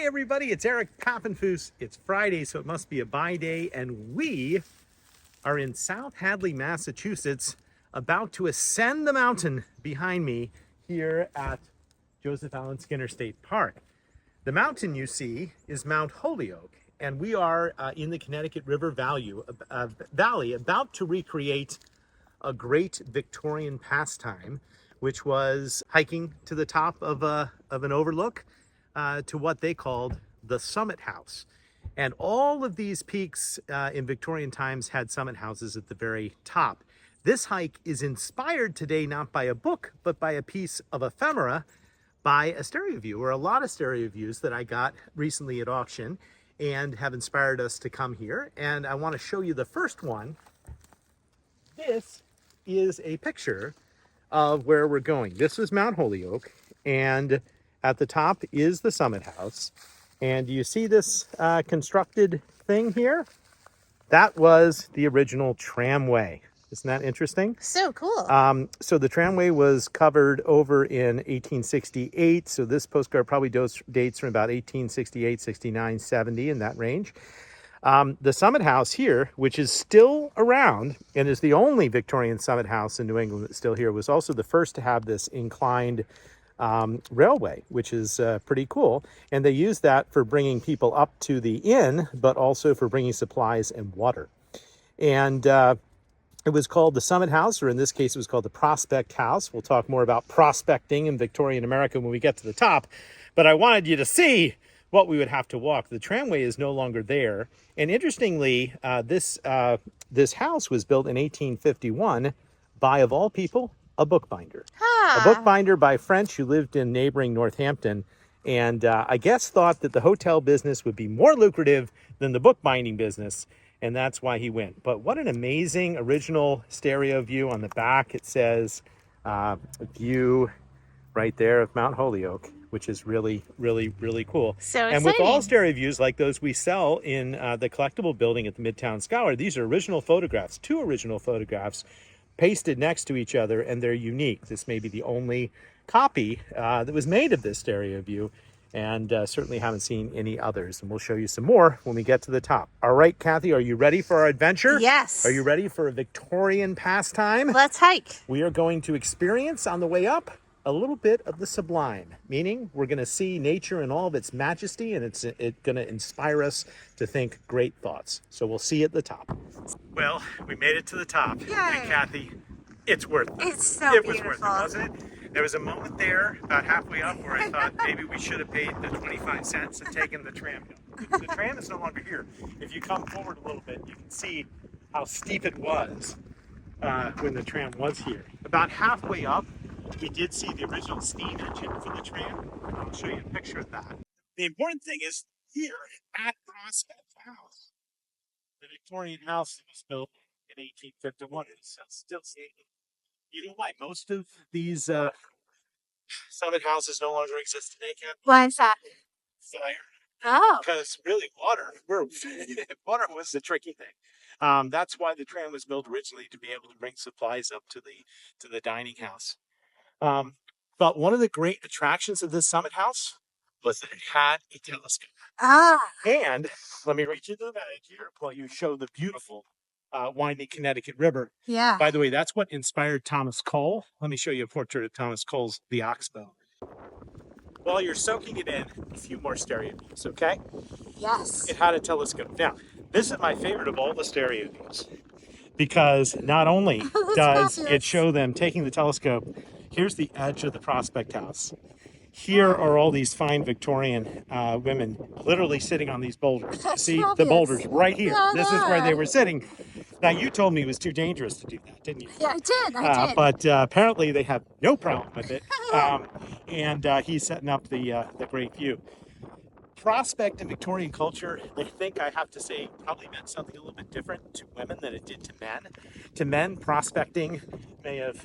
Hi everybody, it's Eric Pappenfuss. It's Friday, so it must be a buy day, and we are in South Hadley, Massachusetts, about to ascend the mountain behind me here at Joseph Allen Skinner State Park. The mountain you see is Mount Holyoke, and we are in the Connecticut River Valley about to recreate a great Victorian pastime, which was hiking to the top of an overlook to what they called the Summit House. And all of these peaks in Victorian times had summit houses at the very top. This hike is inspired today not by a book, but by a piece of ephemera by a stereoview, or a lot of stereoviews that I got recently at auction and have inspired us to come here. And I want to show you the first one. This is a picture of where we're going. This is Mount Holyoke, and at the top is the Summit House. And you see this constructed thing here? That was the original tramway. Isn't that interesting? So cool. So the tramway was covered over in 1868. So this postcard probably dates from about 1868, 69, 70, in that range. The Summit House here, which is still around and is the only Victorian Summit House in New England that's still here, was also the first to have this inclined railway, which is pretty cool. And they used that for bringing people up to the inn, but also for bringing supplies and water. And it was called the Summit House, or in this case, it was called the Prospect House. We'll talk more about prospecting in Victorian America when we get to the top. But I wanted you to see what we would have to walk. The tramway is no longer there. And interestingly, this house was built in 1851 by, of all people, a bookbinder. A bookbinder by French who lived in neighboring Northampton. And I guess thought that the hotel business would be more lucrative than the bookbinding business. And that's why he went. But what an amazing original stereo view on the back. It says view right there of Mount Holyoke, which is really, really, really cool. So exciting. And with all stereo views like those we sell in the collectible building at the Midtown Scholar, these are original photographs, 2 original photographs pasted next to each other, and they're unique. This may be the only copy that was made of this stereo view, and certainly haven't seen any others. And we'll show you some more when we get to the top. All right, Cathy, are you ready for our adventure? Yes. Are you ready for a Victorian pastime? Let's hike. We are going to experience on the way up a little bit of the sublime, meaning we're going to see nature in all of its majesty, and it's going to inspire us to think great thoughts. So we'll see you at the top. Well, we made it to the top. Yay. And Cathy, it's worth it. It's so It beautiful. was worth it, wasn't it? There was a moment there, about halfway up, where I thought maybe we should have paid the 25 cents and taken the tram hill. The tram is no longer here. If you come forward a little bit, you can see how steep it was when the tram was here. About halfway up, we did see the original steam engine for the tram. I'll show you a picture of that. The important thing is here at Prospect House, the Victorian house that was built in 1851. It's still standing. You know why most of these summit houses no longer exist today, Cathy? Why is that? Fire. Oh. Because really water was the tricky thing. That's why the tram was built originally, to be able to bring supplies up to the dining house. But one of the great attractions of this Summit House was that it had a telescope. And let me reach into the bag here while you show the beautiful winding Connecticut River. Yeah. By the way, that's what inspired Thomas Cole. Let me show you a portrait of Thomas Cole's The Oxbow. While you're soaking it in, a few more stereo views, okay? Yes. It had a telescope. Now, this is my favorite of all the stereo views, because not only does it show them taking the telescope, here's the edge of the Prospect House. Here are all these fine Victorian women literally sitting on these boulders. See the boulders right here. Yeah, this is where they were sitting. Now, you told me it was too dangerous to do that, didn't you? Yeah, I did. But apparently they have no problem with it. And he's setting up the great view. Prospect in Victorian culture, I think I have to say, probably meant something a little bit different to women than it did to men. To men, prospecting may have,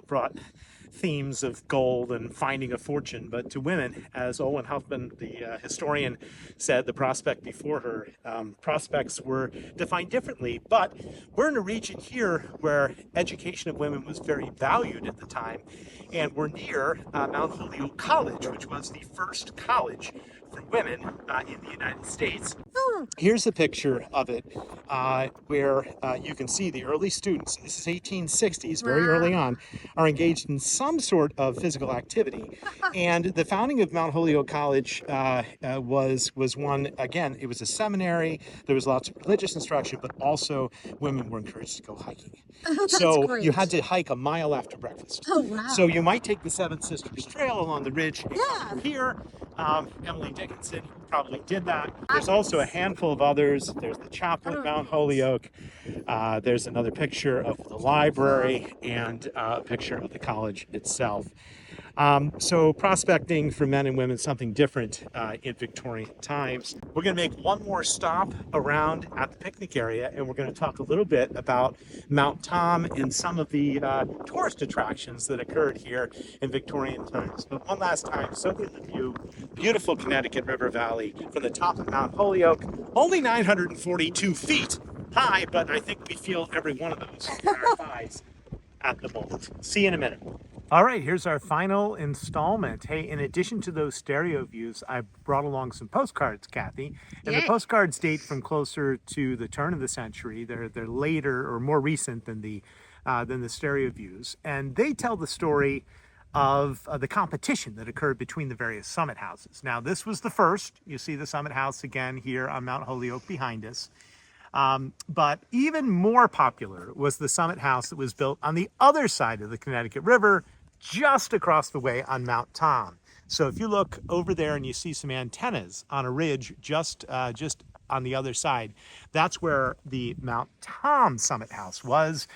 brought themes of gold and finding a fortune. But to women, as Owen Huffman, the historian, said, the prospect before her, prospects were defined differently. But we're in a region here where education of women was very valued at the time. And we're near Mount Holyoke College, which was the first college for women in the United States. Here's a picture of it where you can see the early students, this is 1860s, very early on, are engaged in some sort of physical activity. And the founding of Mount Holyoke College was one, again, it was a seminary, there was lots of religious instruction, but also women were encouraged to go hiking. So great. you had to hike a mile after breakfast. Oh, wow. So you might take the Seven Sisters Trail along the ridge and Yeah. come here. Emily Dickinson probably did that. There's also a handful of others. There's the chapel at Mount Holyoke. There's another picture of the library and a picture of the college itself. So prospecting for men and women is something different in Victorian times. We're going to make one more stop around at the picnic area, and we're going to talk a little bit about Mount Tom and some of the tourist attractions that occurred here in Victorian times. But one last time, soak in the view, beautiful Connecticut River Valley from the top of Mount Holyoke, only 942 feet high, but I think we feel every one of those in our thighs at the moment. See you in a minute. All right, here's our final installment. Hey, in addition to those stereo views, I brought along some postcards, Cathy. And the postcards date from closer to the turn of the century. They're later or more recent than the stereo views. And they tell the story of the competition that occurred between the various summit houses. Now, this was the first. You see the summit house again here on Mount Holyoke behind us. But even more popular was the summit house that was built on the other side of the Connecticut River, just across the way on Mount Tom. So if you look over there and you see some antennas on a ridge just on the other side, that's where the Mount Tom summit house was.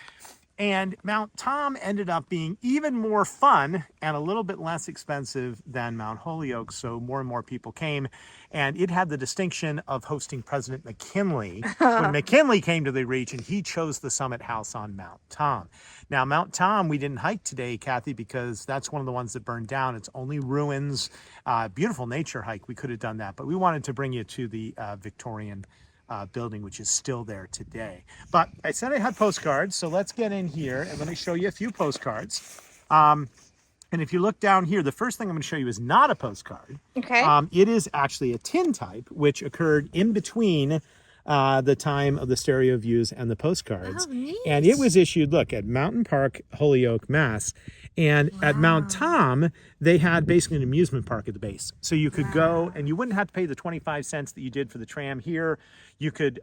And Mount Tom ended up being even more fun and a little bit less expensive than Mount Holyoke, so more and more people came. And it had the distinction of hosting President McKinley. When McKinley came to the region, he chose the summit house on Mount Tom. Now, Mount Tom, we didn't hike today, Cathy, because that's one of the ones that burned down. It's only ruins, beautiful nature hike. We could have done that, but we wanted to bring you to the Victorian building, which is still there today. But I said I had postcards, so let's get in here and let me show you a few postcards. And if you look down here, the first thing I'm going to show you is not a postcard. Okay. It is actually a tin type, which occurred in between the time of the stereo views and the postcards. Oh, neat. And it was issued, look, at Mountain Park, Holyoke, Mass. And at Mount Tom, they had basically an amusement park at the base. So you could go and you wouldn't have to pay the 25 cents that you did for the tram here. You could,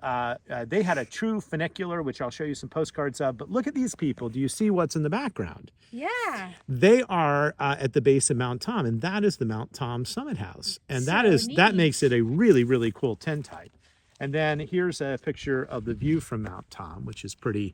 they had a true funicular, which I'll show you some postcards of. But look at these people. Do you see what's in the background? Yeah. They are at the base of Mount Tom, and that is the Mount Tom Summit House. And So that neat. makes it a really, really cool tin type. And then here's a picture of the view from Mount Tom, which is pretty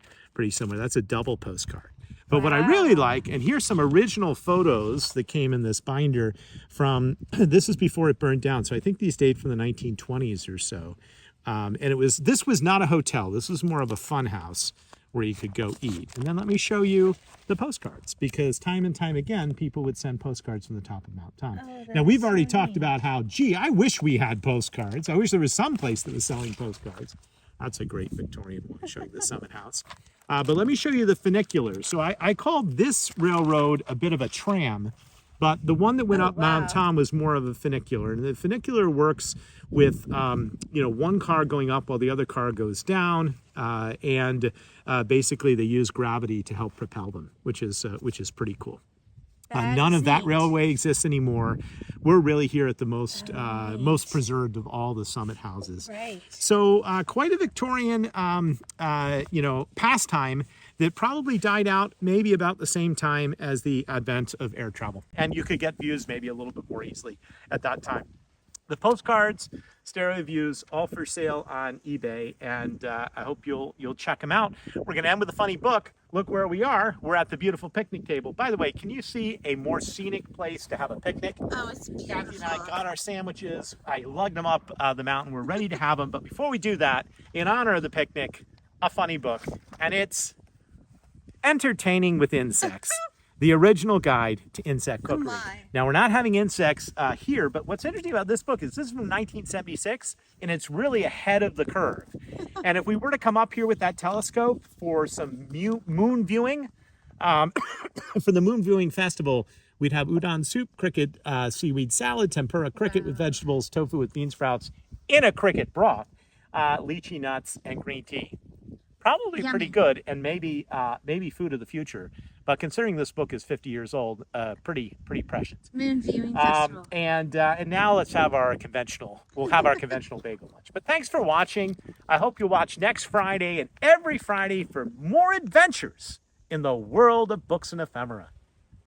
similar. That's a double postcard. But what I really like, and here's some original photos that came in this binder from, this is before it burned down. So I think these date from the 1920s or so. And this was not a hotel. This was more of a fun house where you could go eat. And then let me show you the postcards, because time and time again, people would send postcards from the top of Mount Tom. Now, we've already talked about how, gee, I wish we had postcards. I wish there was some place that was selling postcards. That's a great Victorian one, showing the summit house. But let me show you the funicular. So I called this railroad a bit of a tram, but the one that went up Mount Tom was more of a funicular. And the funicular works with, one car going up while the other car goes down. And basically they use gravity to help propel them, which is pretty cool. None of that railway exists anymore. We're really here at the most preserved of all the summit houses. Right. So quite a Victorian, pastime that probably died out maybe about the same time as the advent of air travel. And you could get views maybe a little bit more easily at that time. The postcards, stereo views, all for sale on eBay, and I hope you'll check them out. We're going to end with a funny book. Look where we are. We're at the beautiful picnic table. By the way, can you see a more scenic place to have a picnic? Oh, it's beautiful. Cathy and I got our sandwiches. I lugged them up the mountain. We're ready to have them. But before we do that, in honor of the picnic, a funny book, and it's Entertaining with Insects. The original guide to insect cookery. my. Now, we're not having insects here, but what's interesting about this book is this is from 1976, and it's really ahead of the curve. And if we were to come up here with that telescope for some moon viewing, for the moon viewing festival, we'd have udon soup, cricket seaweed salad, tempura cricket with vegetables, tofu with bean sprouts in a cricket broth, lychee nuts, and green tea. Probably Yummy. pretty good, and maybe food of the future. But considering this book is 50 years old, pretty prescient. Moon viewing festival. And now let's have our conventional. We'll have our conventional bagel lunch. But thanks for watching. I hope you'll watch next Friday and every Friday for more adventures in the world of books and ephemera.